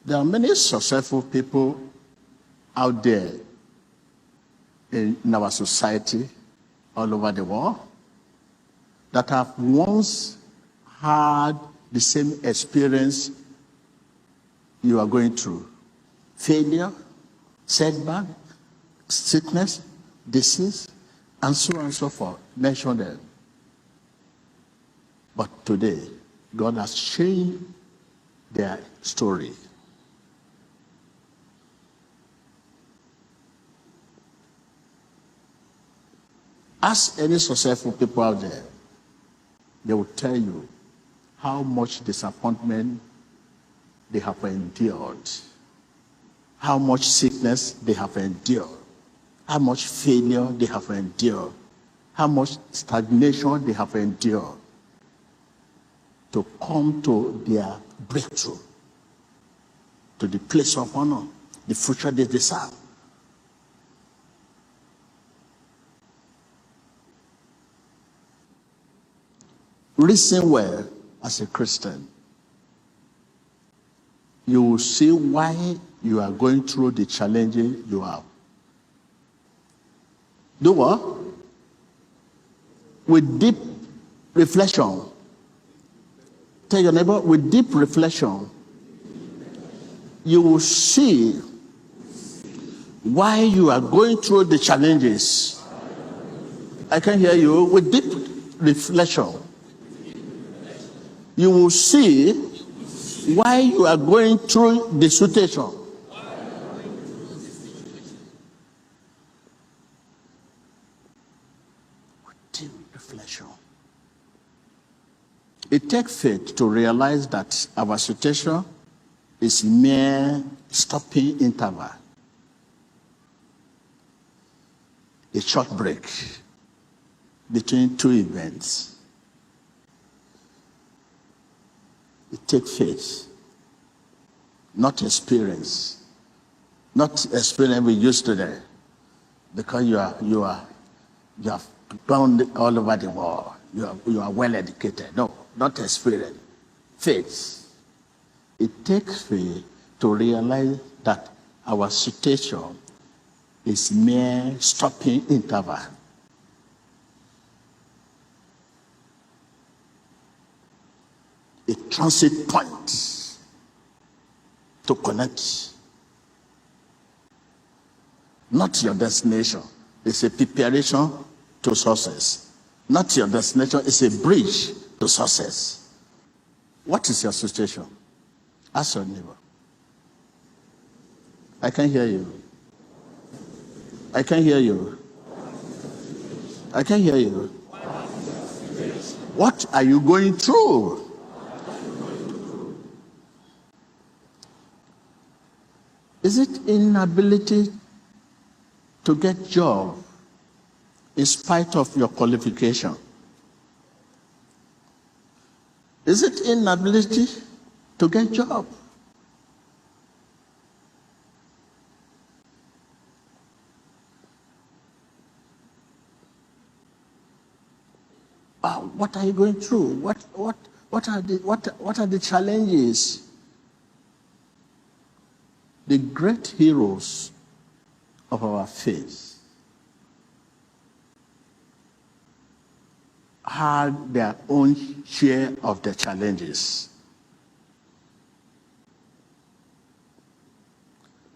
There are many successful people out there in our society, all over the world, that have once had the same experience you are going through. Failure, setback, sickness, disease, and so on and so forth. Mention them. But today, God has changed their story. Ask any successful people out there, they will tell you how much disappointment they have endured, how much sickness they have endured, how much failure they have endured, how much stagnation they have endured to come to their breakthrough, to the place of honor, the future they deserve. Listen well as a Christian. You will see why you are going through the challenges you have. Do what? With deep reflection. Tell your neighbor, with deep reflection, you will see why you are going through the challenges. I can hear you. With deep reflection, you will see why you are going through the situation. With deep reflection. It takes faith to realize that our situation is mere stopping interval, a short break between two events. It takes faith, not experience. Not experience we used today, because you have gone all over the world. You are well educated. No, not experience. Faith. It takes faith to realize that our situation is mere stopping interval. A transit point to connect. Not your destination. It's a preparation to success. Not your destination. It's a bridge to success. What is your situation? Ask your neighbor. I can hear you. I can hear you. I can hear you. What are you going through? Is it inability to get job in spite of your qualification? Is it inability to get job? What are you going through? What are the challenges? The great heroes of our faith had their own share of the challenges.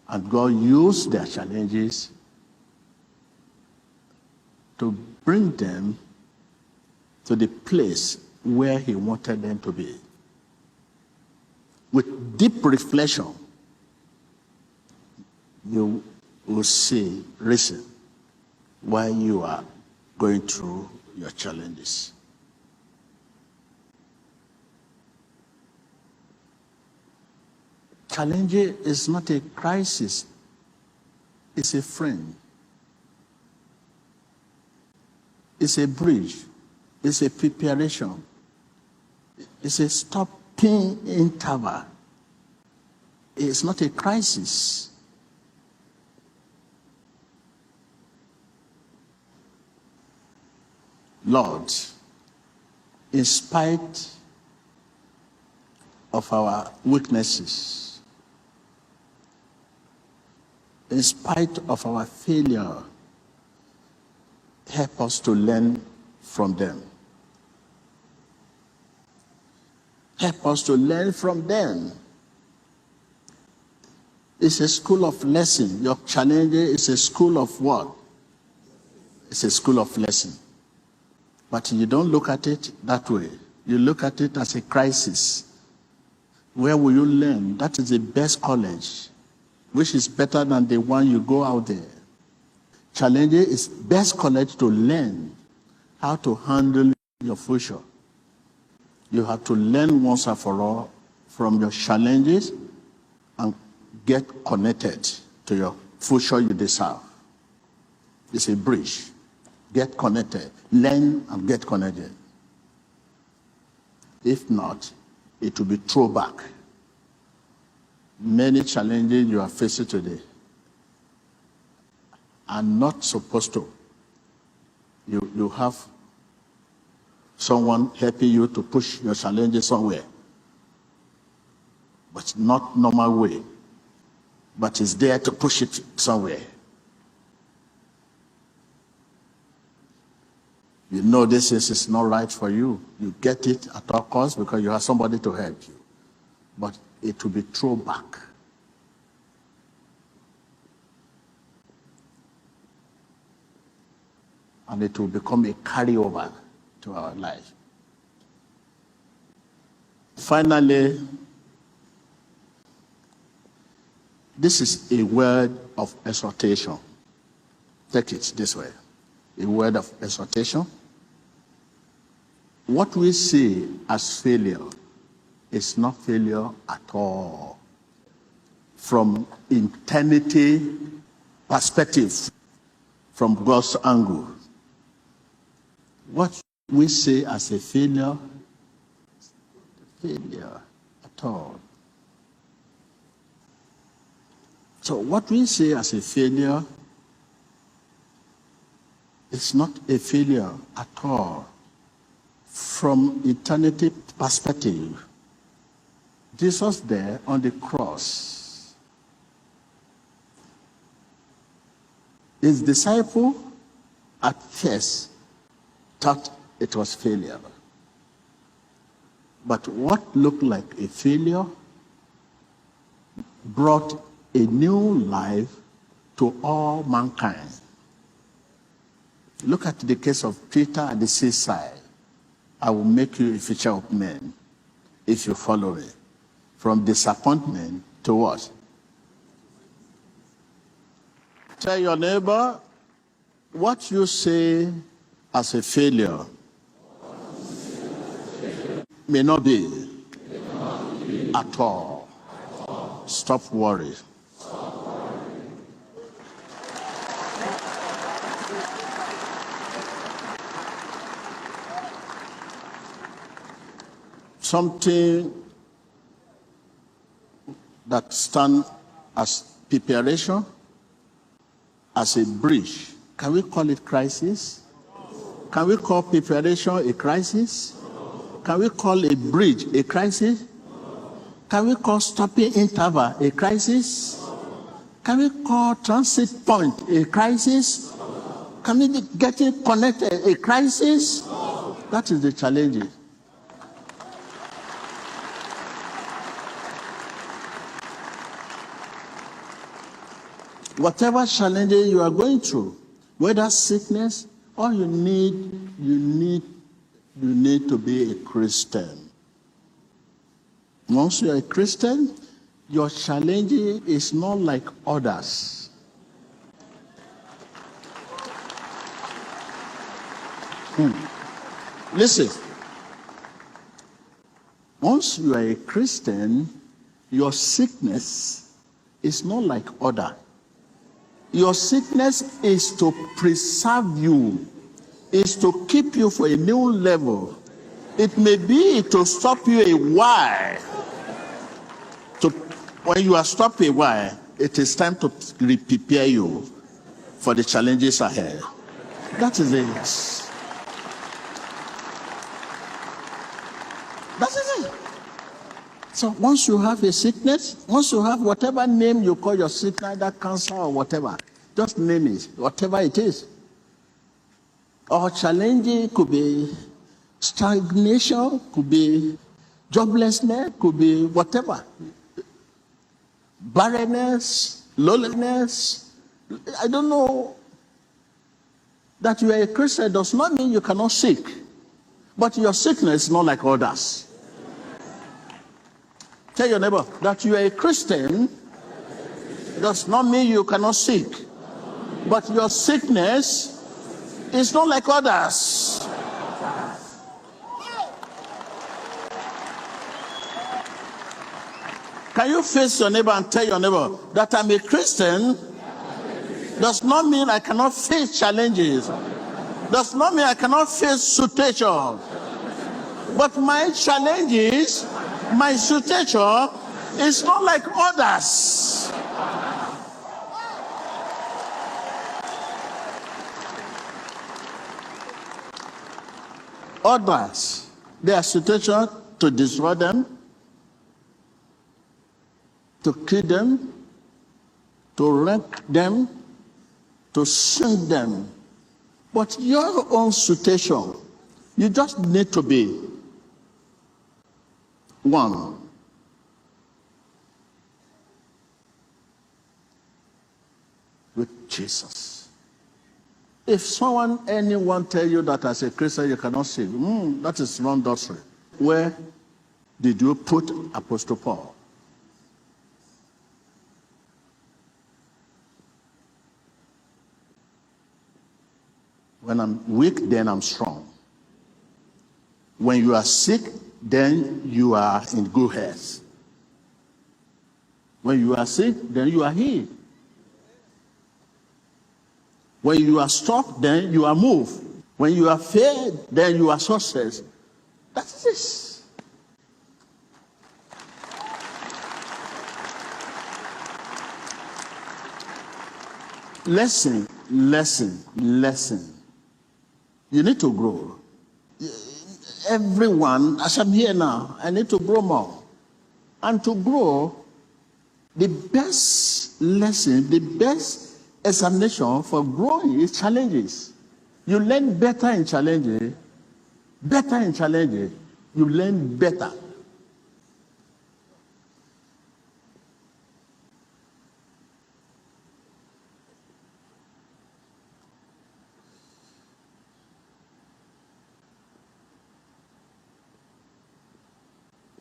And God used their challenges to bring them to the place where He wanted them to be. With deep reflection, you will see reason why you are going through your challenges. Challenge is not a crisis, it's a friend. It's a bridge. It's a preparation. It's a stopping interval. It's not a crisis. Lord, in spite of our weaknesses, in spite of our failure, help us to learn from them. Help us to learn from them. It's a school of lesson. Your challenge is a school of what? It's a school of lesson. But you don't look at it that way. You look at it as a crisis. Where will you learn? That is the best college, which is better than the one you go out there. Challenge is best college to learn how to handle your future. You have to learn once and for all from your challenges and get connected to your future you deserve. It's a bridge. Get connected. Learn and get connected. If not, it will be throwback. Many challenges you are facing today are not supposed to. You have someone helping you to push your challenges somewhere, but not normal way, but is there to push it somewhere. You know this is not right for you. You get it at all costs because you have somebody to help you. But it will be throwback. And it will become a carryover to our life. Finally, this is a word of exhortation. Take it this way. A word of exhortation. What we see as failure is not failure at all. From eternity perspective, from God's angle, what we see as a failure at all. So what we see as a failure is not a failure at all. From eternity perspective, Jesus there on the cross, his disciple at first thought it was failure. But what looked like a failure brought a new life to all mankind. Look at the case of Peter at the seaside. I will make you a fisher of men if you follow me. From disappointment to what? Tell your neighbor, what you say as a failure may not be at all. Stop worrying. Something that stands as preparation, as a bridge. Can we call it crisis? Can we call preparation a crisis? Can we call a bridge a crisis? Can we call stopping interval a crisis? Can we call transit point a crisis? Can we be getting connected a crisis? That is the challenge. Whatever challenges you are going through, whether sickness, all you need to be a Christian. Once you are a Christian, your challenge is not like others. Listen. Once you are a Christian, your sickness is not like others. Your sickness is to preserve you, is to keep you for a new level. It may be to stop you a while. When you are stopped a while, it is time to prepare you for the challenges ahead. That is it. That is it. So once you have a sickness, once you have whatever name you call your sickness, that cancer or whatever, just name it, whatever it is. Or challenging could be stagnation, could be joblessness, could be whatever. Barrenness, loneliness. I don't know. That you are a Christian does not mean you cannot sick. But your sickness is not like others. Tell your neighbor that you are a Christian does not mean you cannot sick. But your sickness is not like others. Can you face your neighbor and tell your neighbor that I'm a Christian does not mean I cannot face challenges. Does not mean I cannot face situations. But my challenges, my situation is not like others. Others, their situation to destroy them, to kill them, to wreck them, to sink them. But your own situation, you just need to be one. With Jesus. If anyone tell you that as a Christian you cannot sin, that is wrong doctrine. Where did you put Apostle Paul? When I'm weak, then I'm strong. When you are sick, then you are in good health. When you are sick, then you are healed. When you are stopped, then you are moved. When you are failed, then you are success. That's this. Lesson. You need to grow. Everyone, as I'm here now, I need to grow more. And to grow, the best lesson, the best examination for growing is challenges. You learn better in challenges. You learn better.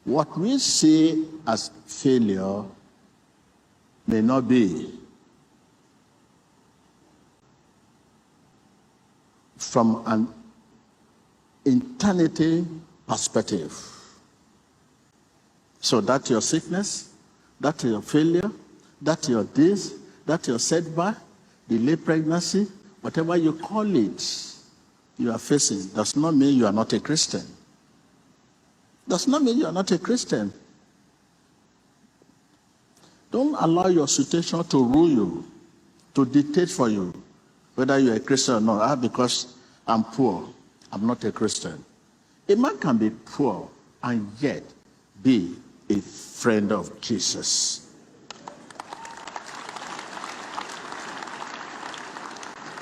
What we see as failure may not be. From an eternity perspective. So that's your sickness, that's your failure, that's your this, that's your setback, delayed pregnancy, whatever you call it, you are facing, does not mean you are not a Christian. Does not mean you are not a Christian. Don't allow your situation to rule you, to dictate for you whether you're a Christian or not. Because I'm poor, I'm not a Christian. A man can be poor and yet be a friend of Jesus.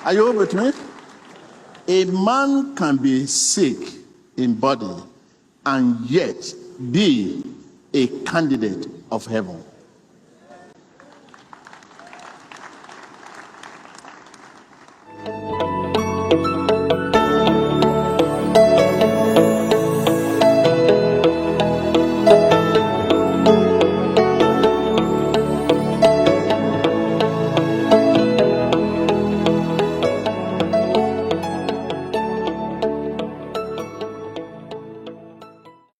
Are you with me? A man can be sick in body and yet be a candidate of heaven.